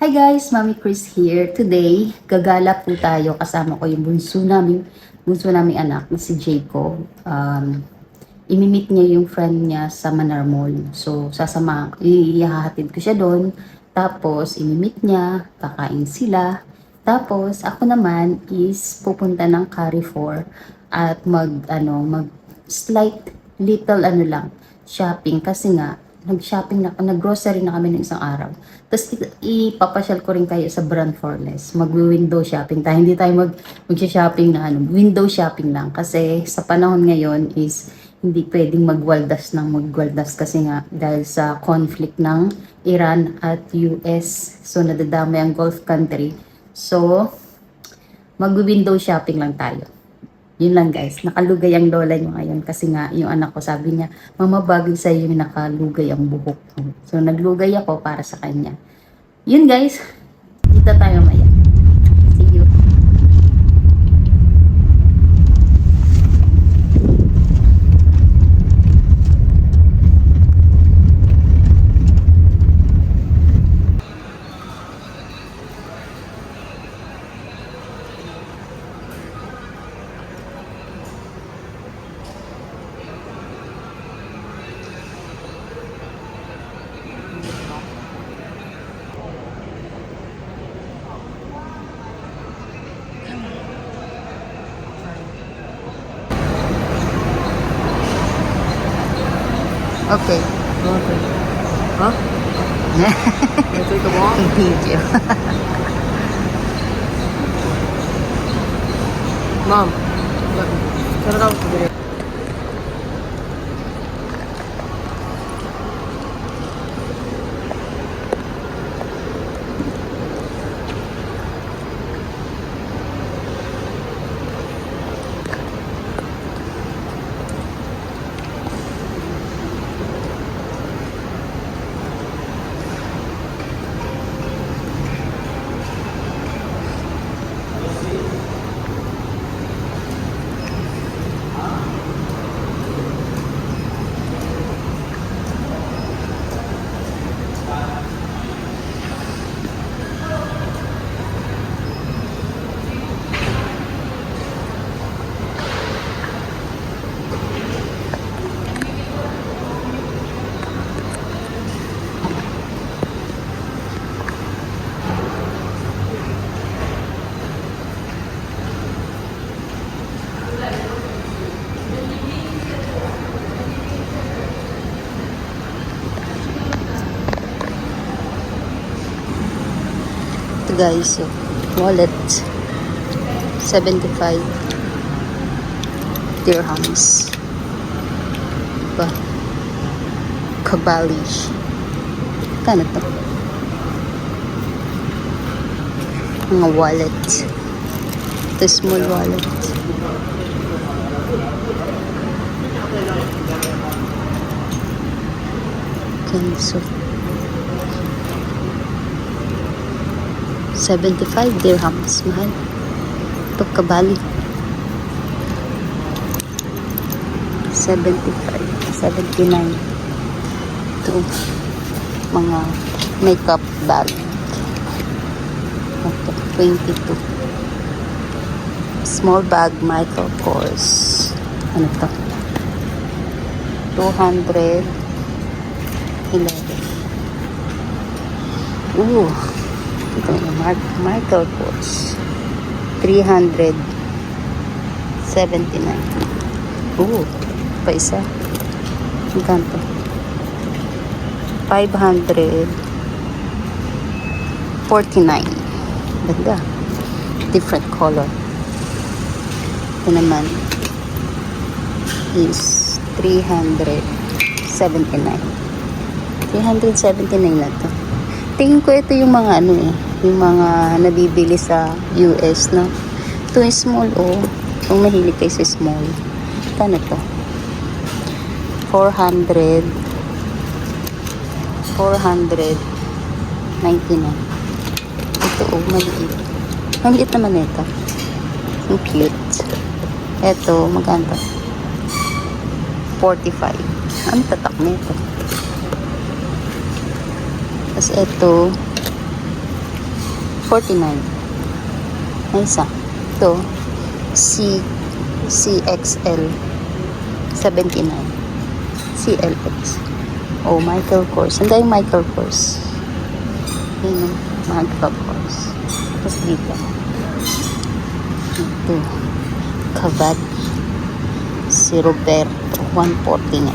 Hi guys, Mami Chris here. Today, gagala po tayo. Kasama ko yung bunso naming anak na si Jacob. Imimit niya yung friend niya sa Manar Mall. So, ihahatid ko siya doon. Tapos, imimit niya, kakain sila. Tapos, ako naman is pupunta ng Carrefour at mag slight little lang, shopping kasi nga nag-shopping na, nag-grocery na kami ng isang araw. Tapos ipapasyal ko rin kayo sa Brand Fornes. Mag-window shopping tayo. Hindi tayo mag-shopping na window shopping lang. Kasi sa panahon ngayon is hindi pwedeng magwaldas kasi nga dahil sa conflict ng Iran at US. So nadadamay ang Gulf country. So mag-window shopping lang tayo. Yun lang guys, nakalugay ang lola niyo ngayon kasi nga yung anak ko sabi niya, mama bagay sa iyo nakalugay ang buhok mo. So naglugay ako para sa kanya. Yun guys, kita tayo maya. See you. Okay. Okay. Huh? Can I take a walk? Video. Mom, look, turn it off the video. Ito guys, so, wallet 75 dirhams. Ba? Kabali. Kano to? Mga wallet. Ito small wallet. Okay, so 75 dirhams. Mahal. Ito kabali. 75, 79. Ito. Mga makeup bag. Ito, 22. Small bag, Michael Kors. Ano to? 211. Ooh. Ito yung Michael Kors. 379. Ooh. Pa isa. Magkano? 549. Ganda. Different color. Ito naman is 379. 379 na to. Tingin ko ito yung mga yung mga nabibili sa US, no? Ito yung small, kung mahilig kayo sa small. Kano to? 499. Ito, maliit. Maliit naman ito. Ang cute. Ito, maganda. 45. Ang tatak nito. Tapos ito, 49. May isa. Ito, CXL 79. CLX. Oh, Michael Kors. Ang dahil Michael Kors. Yun, Michael Kors. Tapos dito. Ito. Cavad. Si Roberto. 149.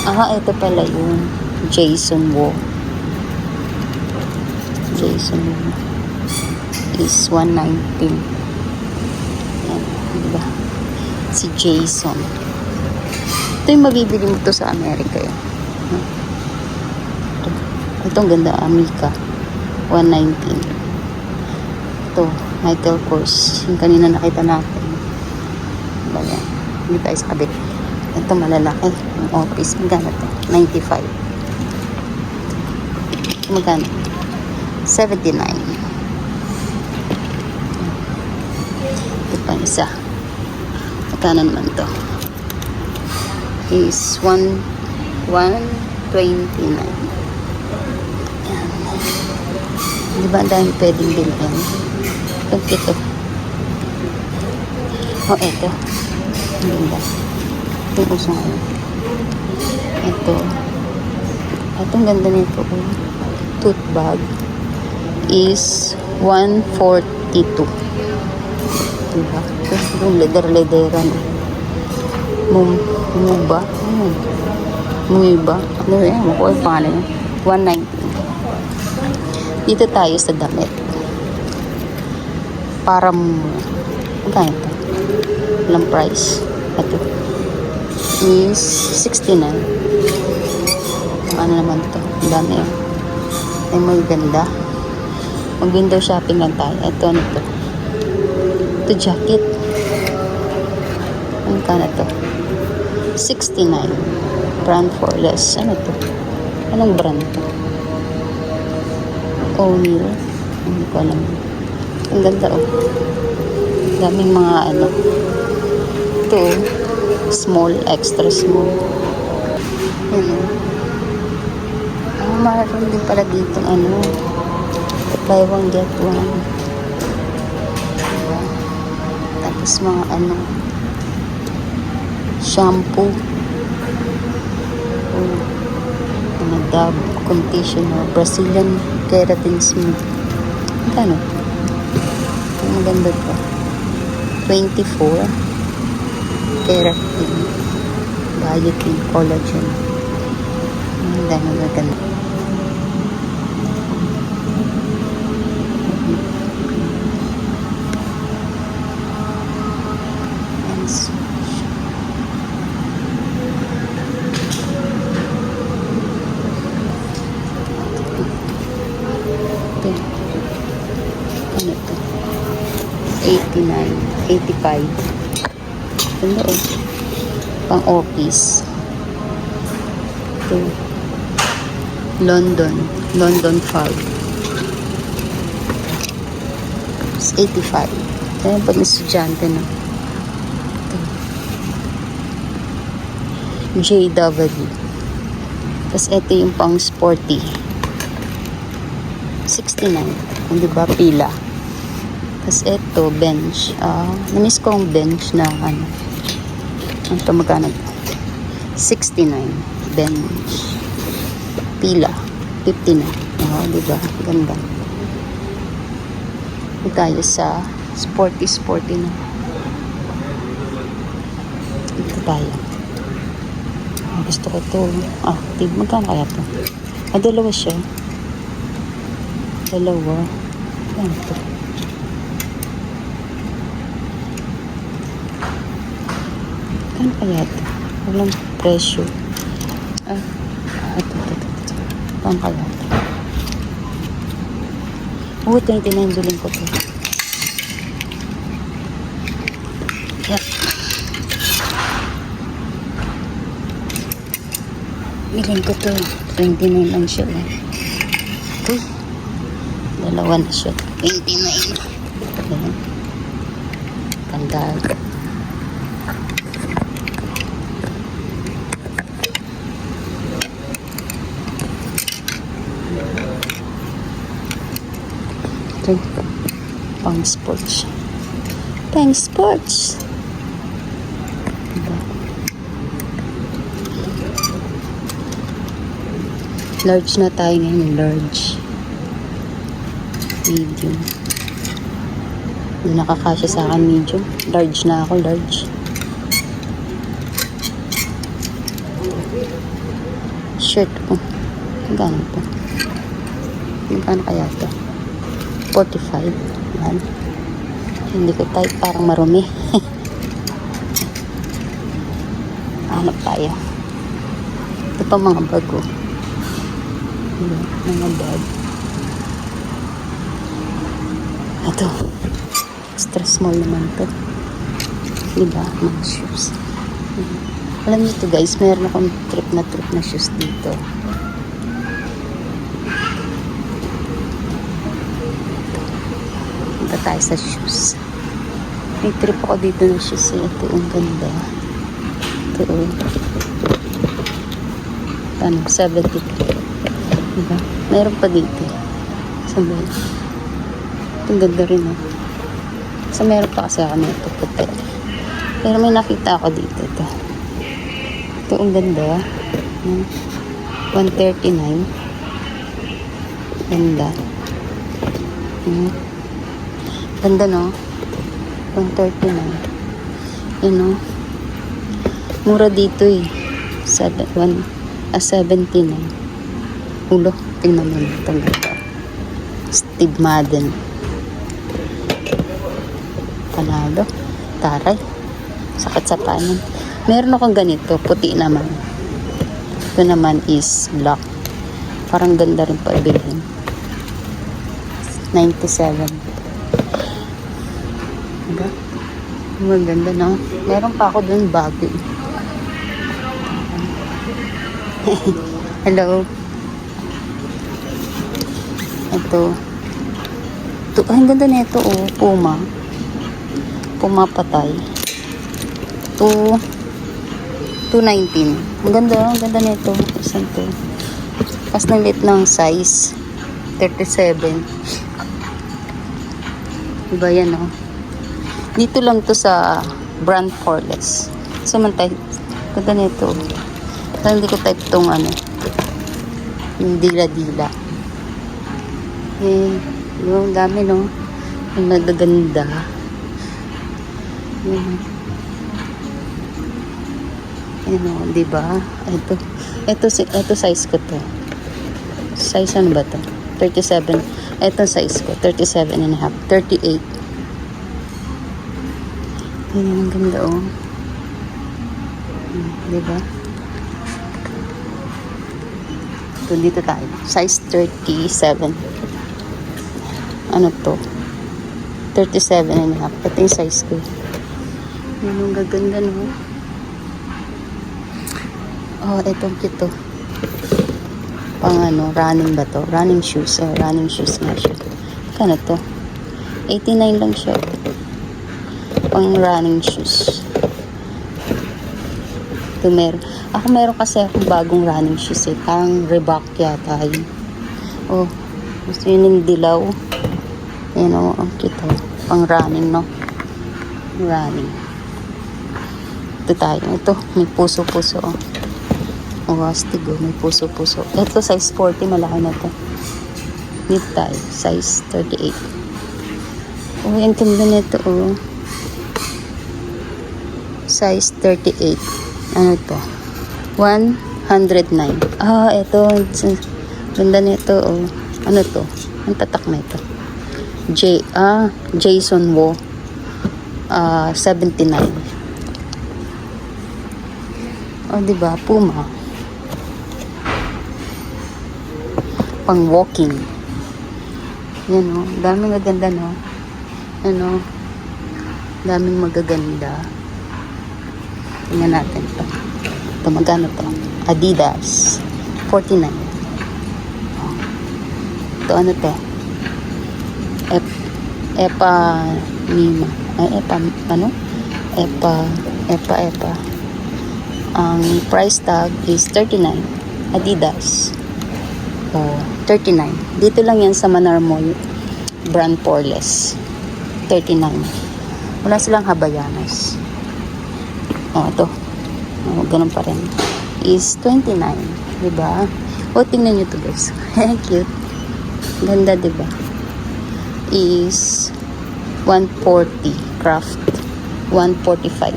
Ito pala yun. Jason Wu. Jason Wu. Is 119. Yan. Diba? Si Jason. Ito yung mabibili mo to sa Amerika yun. Ito ang ganda, Amica 119. Ito, Michael Kors, yung kanina nakita natin. Diba yan? Hindi tayo sa kabit. Ito malalaki, yung office. Magkano ito? 95. Ito magkano? 79. Ito pa isa. Magkano naman ito? Is 129. Yan. Di ba ang dami pwedeng bilhin? Ito. Ito. Ang ganda. Ito yung uso ngayon. Ito. Ang ganda nito. Tote bag is 142. Diba? Ito yung leather-leatheran. Muba. Muiba. Ano yan? Makuha yung pangalan yun. 190. Dito tayo sa damit. Para mo. Magkano ito? Walang price. Ito. Is 69. Ano naman ito? Ang dami yan. Ay maganda. Mag-window shopping lang tayo. Ito ano ito? Ito jacket. Ano ka na ito? 69. Brand for less. Ano to? Anong brand to? O'Neill. Hindi ko alam. Ang ganda oh. Daming mga ano. Ito oh. Small. Extra small. Ano. Mayroon din pala dito ano. Buy one get one. Diba? Tapos mga ano. Shampoo. Mga Dove conditioner. Brazilian keratin smooth. Ano? Ang maganda to. 24. Keratin. Biotin. Collagen. Ang dami maganda. Ano to? 89, 85. Ano oh? Pang office. Ito. London Fog. 85. Kaya pag estudyante na. Ito. JW. Tapos ito yung pang sporty. 69. Hindi ba pila? Tapos ito, bench. Namiss ko ang bench na ano. Ito magkano? 69. Bench. Pila. 59. Diba? Ganda. Ito tayo sa sporty na. Ito tayo. Gusto ko ito. Active. Magkano kaya ito? Dalawa siya. Dalawa. Ano ito? Ano kaya ito? Walang presyo. Ito. Ano kaya ito? 29 bilhin ko ito. Yan. Bilhin ko ito. 29 lang siya. Uy. Dalawa na siya. 29. Ayan. Kandag. Ito. Pang sports. Pang sports. Diba? Large na tayo ngayon. Large. Medium. Hindi nakakasya sa akin medium. Large na ako. Large. Shirt ko. Magkano to? Magkano kaya to? 45. Yan. Hindi ko type. Parang marumi. Hanap tayo. Ito pa mga bag ko. Mga bag. Ito. Extra small naman to. Diba? Mga shoes. Alam niyo ito guys, meron akong trip na shoes dito. Punta tayo sa shoes. May trip ako dito ng shoes. Ito yung ganda. Ito yung ano, 70. Diba? Meron pa dito. Sabay. Ito ganda rin So meron pa kasi ako nito puti. Pero may nakita ako dito. Ito ang ganda. 139. Ganda. Ganda no? 139. Yun no? Mura dito 79. Ulo. Tingnan mo. Itong ganda. Steve Madden. Panalo. Taray. Sakit sa panin. Meron akong ganito. Puti naman. Ito naman is black. Parang ganda rin pa ibilhin. 97. Diba? Maganda no? Meron pa ako dun bago. Hello. Ito. Ay, ang ganda nito Puma. Puma patay. 219. Ang ganda nito. Isan to. Pas ng lit ng size 37. Diba yan Dito lang to sa brand Forless. Samantay, ganda nito. Pero hindi ko type tong yung dila-dila. Yung dami yung nagaganda. Diba? Ito size ko to. Size ano ba to? 37. Ito size ko. 37 and a half. 38. Ayan, ang ganda Diba? Ito, dito tayo. Size 37. Ano to? 37 and a half. Ito yung size ko. Ayan, ang gaganda itong kito. Pang running ba to? Running shoes. Running shoes nga siya. Kano to? 89 lang siya. Pang running shoes. Ito meron. Meron kasi akong bagong running shoes Parang Reebok yata yun. Gusto yun yung dilaw. Ayan ang kito. Pang running running. Ito tayo. Ito, may puso-puso astig may puso-puso. Ito size 40, malaki na to. Dito tayo, size 38. Ang ganda nito size 38. Ano to? 109. Ito. Ganda nito Ano to? Ang tatak na ito. Jason Wo. 79. Diba? Puma. Pang walking. Yan daming maganda daming magaganda. Tingnan natin ito magkano to? Adidas 49. Ito ano to? Epa. Ang price tag is 39. Adidas 39. Dito lang yan sa Manar Mall. brand Poreless. 39. Wala silang Habayanas. Oh, ito. Oh, ganun pa rin. Is 29. Diba? O, tingnan nyo to guys. Cute. Ganda, diba? Is 140. Craft. 145.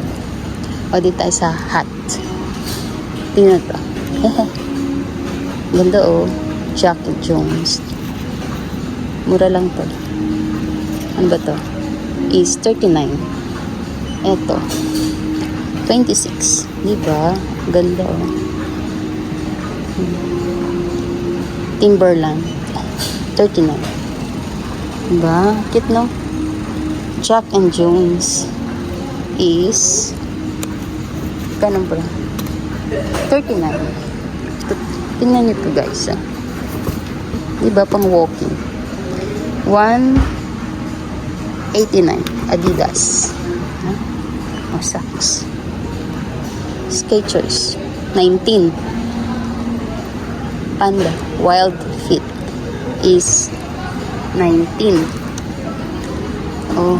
O, di tayo sa hat. Tingnan to. Ganda, oh. Jack Jones. Mura lang to. Ano ba to? Is 39. Eto. 26. Diba? Ganda, oh. Timberland. 39. Diba? Cute, no? Jack and Jones is ganun ba? 39. Tingnan nyo to guys, ah. Diba? Pang walking. 189. Adidas. O, socks. Skechers. 19. Panda. Wild Fit is 19. Oh.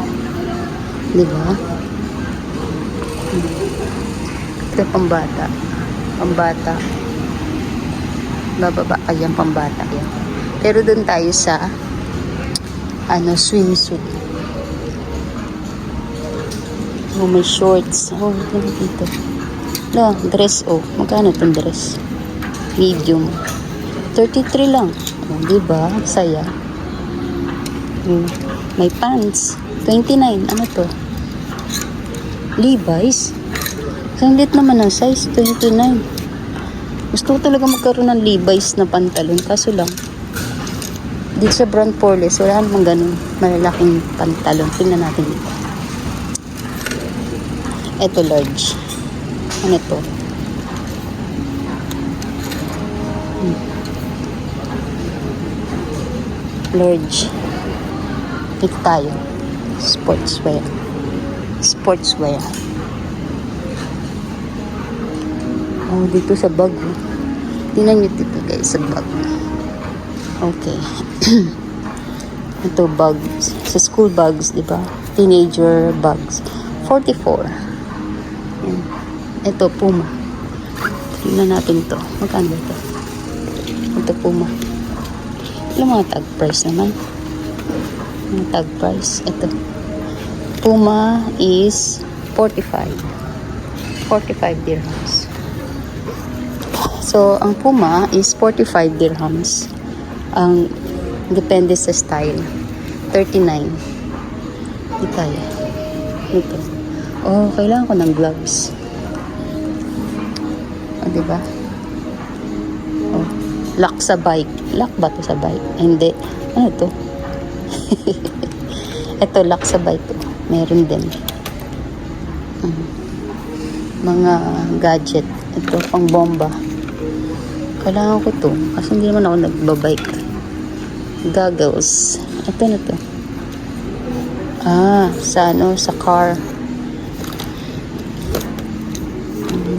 Diba? Ito pambata. Pambata. Bababa. Ayan, pambata. Ayan. Pero dun tayo sa swimsuit. Oh, may shorts. Oh, ito dito. No, dress, oh. Magkano itong dress? Medium. 33 lang. Oh, diba? Saya. May pants. 29. Ano to? Levi's. Sanglit naman ang size. 29. Gusto ko talaga magkaroon ng Levi's na pantalon. Kaso lang, dito sa brand Poreless, wala namang ganun malalaking pantalon. Tingnan natin dito. Ito, large. Ano to? Large. Ito tayo. Sportswear. Sportswear. Oh, dito sa bag. Tingnan nyo dito guys, sa bag. Okay. Ito, bags. Sa school bags, di ba? Teenager bags. 44. Yan. Ito, Puma. Tingnan natin to. Magkano ba ito? Ito, Puma. Ilang mga tag price naman? Mga tag price. Ito. Puma is 45. 45 dirhams. So, ang Puma is 45 dirhams. Ang depende sa style. 39. Di tayo. Ito. Oh, kailangan ko ng gloves. Oh, diba? Oh, lock sa bike. Lock ba to sa bike? Hindi. Ano to? Ito, lock sa bike. Meron din. Mga gadget. Ito, pang bomba. Kailangan ko to. Kasi hindi naman ako nagbabike. Goggles. Ito na to. Sa sa car.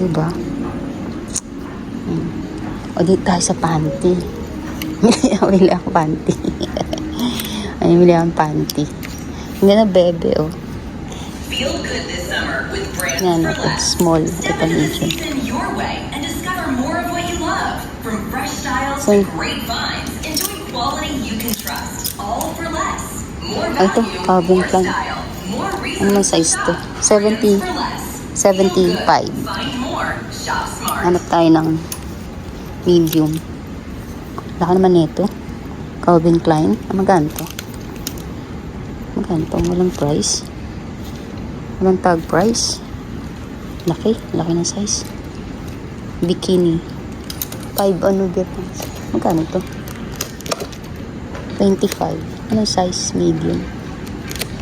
Diba? O, dito tayo sa panty. Mili ako panty. Ay, mili akong panty. Hindi na bebe, oh. Feel good this summer with brands Yan, for ito. less. Small. Step Ito into the medium. season your way and discover more of what you love. From fresh styles So, to great finds, enjoy quality you can trust. All for less. More ito, value, Calvin more Klein. style, more reasons Ano to size to? shop. 70. Brands for less. 75. Find more. Shop smart. Hanap tayo ng medium. Laka naman nito. Calvin Klein. Magkano to? Magkano to? Walang price. Walang tag price. Laki. Laki ng size. Bikini. 5 dirhams. Magkano to? 25. Anong size? Medium.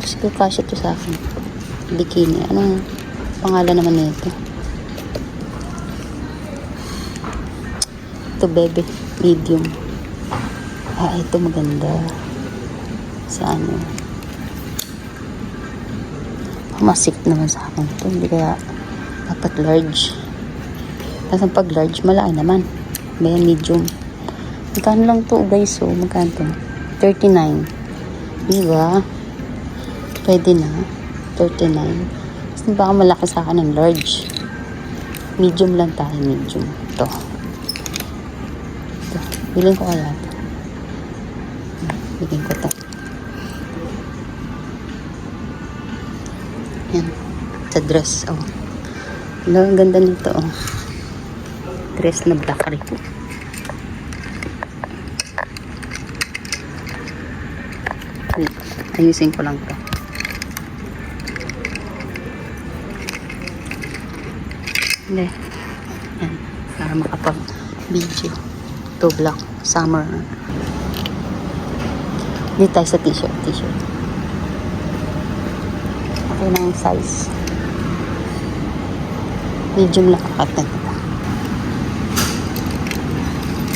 Siguro kasya to sa akin. Bikini. Anong pangalan naman nito? Ito, bebe. Medium. Ito maganda. Sa ano? Masik naman sa akin ito. Hindi kaya dapat large. Tapos pag large, malaki naman. Bayan medium. Magkano lang to guys? So, magkano to? 39. Diba? Pwede na. 39. Kasi baka malaki sa akin ng large. Medium lang tayo, medium. Ito. Bilhin ko kaya ito. Bilhin ko ito. Yan. Sa dress, oh. Ang ganda nito, oh. Dress na black rin. Wait, ayusin ko lang to. Hindi. Yan. Para makapag-video. To black. Summer. Dito tayo sa t-shirt. Okay na yung size. Medium lang kakat na ito.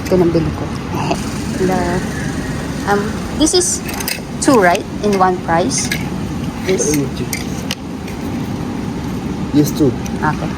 Ito nang bili ko. This is 2, right? In one price? This? Yes, too. Okay.